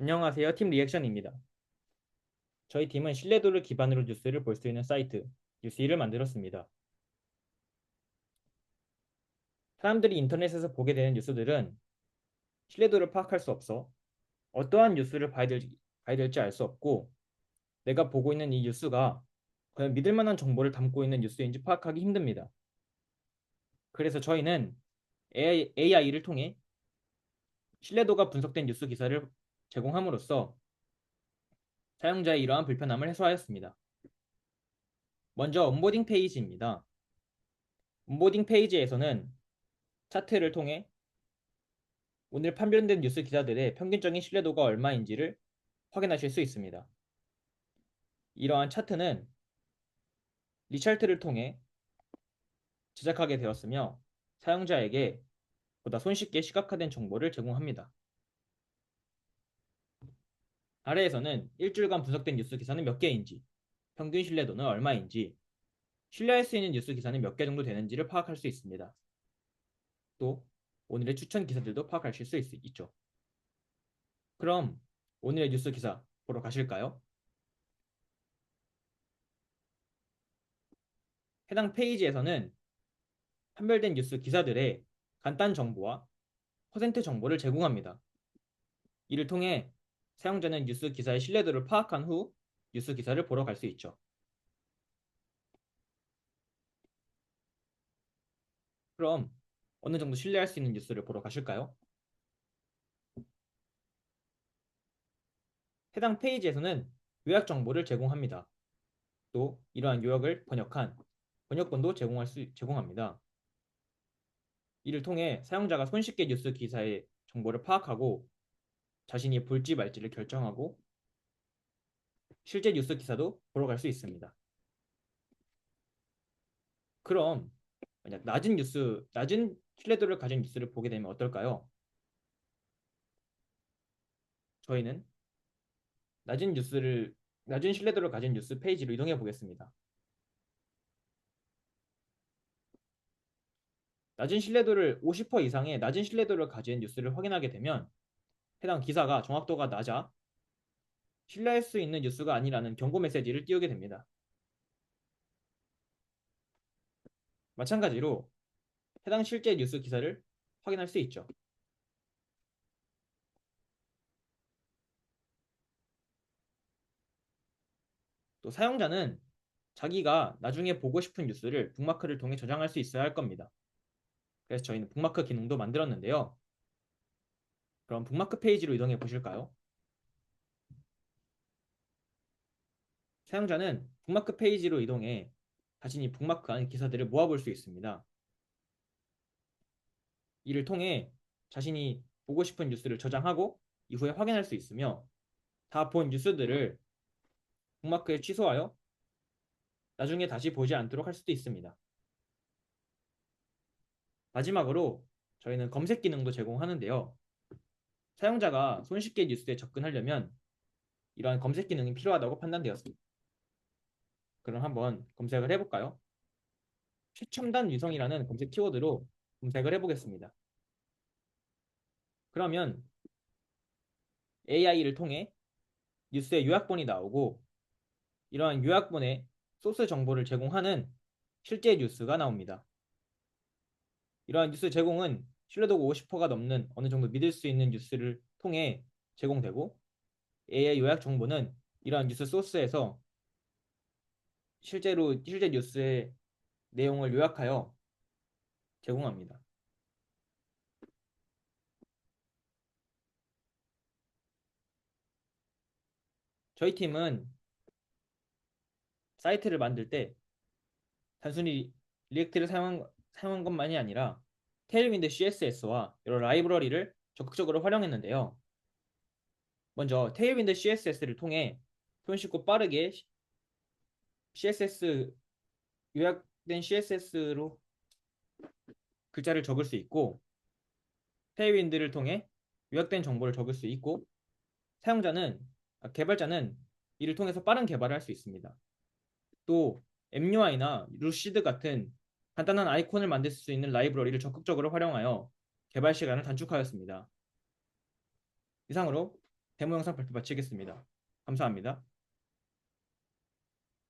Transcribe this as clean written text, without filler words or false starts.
안녕하세요. 팀 리액션입니다. 저희 팀은 신뢰도를 기반으로 뉴스를 볼 수 있는 사이트 뉴스를 만들었습니다. 사람들이 인터넷에서 보게 되는 뉴스들은 신뢰도를 파악할 수 없어 어떠한 뉴스를 봐야 될지 알 수 없고, 내가 보고 있는 이 뉴스가 과연 믿을 만한 정보를 담고 있는 뉴스인지 파악하기 힘듭니다. 그래서 저희는 AI를 통해 신뢰도가 분석된 뉴스 기사를 제공함으로써 사용자의 이러한 불편함을 해소하였습니다. 먼저 온보딩 페이지입니다. 온보딩 페이지에서는 차트를 통해 오늘 판별된 뉴스 기사들의 평균적인 신뢰도가 얼마인지를 확인하실 수 있습니다. 이러한 차트는 리찰트를 통해 제작하게 되었으며 사용자에게 보다 손쉽게 시각화된 정보를 제공합니다. 아래에서는 일주일간 분석된 뉴스 기사는 몇 개인지, 평균 신뢰도는 얼마인지, 신뢰할 수 있는 뉴스 기사는 몇 개 정도 되는지를 파악할 수 있습니다. 또 오늘의 추천 기사들도 파악하실 수 있죠. 그럼 오늘의 뉴스 기사 보러 가실까요? 해당 페이지에서는 판별된 뉴스 기사들의 간단 정보와 퍼센트 정보를 제공합니다. 이를 통해 사용자는 뉴스 기사의 신뢰도를 파악한 후 뉴스 기사를 보러 갈 수 있죠. 그럼 어느 정도 신뢰할 수 있는 뉴스를 보러 가실까요? 해당 페이지에서는 요약 정보를 제공합니다. 또 이러한 요약을 번역한 번역본도 제공합니다. 이를 통해 사용자가 손쉽게 뉴스 기사의 정보를 파악하고 자신이 볼지 말지를 결정하고 실제 뉴스 기사도 보러 갈 수 있습니다. 그럼 만약 낮은 신뢰도를 가진 뉴스를 보게 되면 어떨까요? 저희는 낮은 신뢰도를 가진 뉴스 페이지로 이동해 보겠습니다. 낮은 신뢰도를 50% 이상의 낮은 신뢰도를 가진 뉴스를 확인하게 되면 해당 기사가 정확도가 낮아 신뢰할 수 있는 뉴스가 아니라는 경고 메시지를 띄우게 됩니다. 마찬가지로 해당 실제 뉴스 기사를 확인할 수 있죠. 또 사용자는 자기가 나중에 보고 싶은 뉴스를 북마크를 통해 저장할 수 있어야 할 겁니다. 그래서 저희는 북마크 기능도 만들었는데요. 그럼 북마크 페이지로 이동해 보실까요? 사용자는 북마크 페이지로 이동해 자신이 북마크한 기사들을 모아볼 수 있습니다. 이를 통해 자신이 보고 싶은 뉴스를 저장하고 이후에 확인할 수 있으며, 다 본 뉴스들을 북마크에 취소하여 나중에 다시 보지 않도록 할 수도 있습니다. 마지막으로 저희는 검색 기능도 제공하는데요. 사용자가 손쉽게 뉴스에 접근하려면 이러한 검색 기능이 필요하다고 판단되었습니다. 그럼 한번 검색을 해볼까요? 최첨단 위성이라는 검색 키워드로 검색을 해보겠습니다. 그러면 AI를 통해 뉴스의 요약본이 나오고, 이러한 요약본에 소스 정보를 제공하는 실제 뉴스가 나옵니다. 이러한 뉴스 제공은 신뢰도가 50%가 넘는 어느 정도 믿을 수 있는 뉴스를 통해 제공되고, AI 요약 정보는 이러한 뉴스 소스에서 실제 뉴스의 내용을 요약하여 제공합니다. 저희 팀은 사이트를 만들 때 단순히 리액트를 사용한 것만이 아니라 테일윈드 CSS와 여러 라이브러리를 적극적으로 활용했는데요. 먼저 테일윈드 CSS를 통해 손쉽고 빠르게 CSS 요약된 CSS로 글자를 적을 수 있고, 테일윈드를 통해 요약된 정보를 적을 수 있고, 개발자는 이를 통해서 빠른 개발을 할 수 있습니다. 또 MUI나 루시드 같은 간단한 아이콘을 만들 수 있는 라이브러리를 적극적으로 활용하여 개발 시간을 단축하였습니다. 이상으로 데모 영상 발표 마치겠습니다. 감사합니다.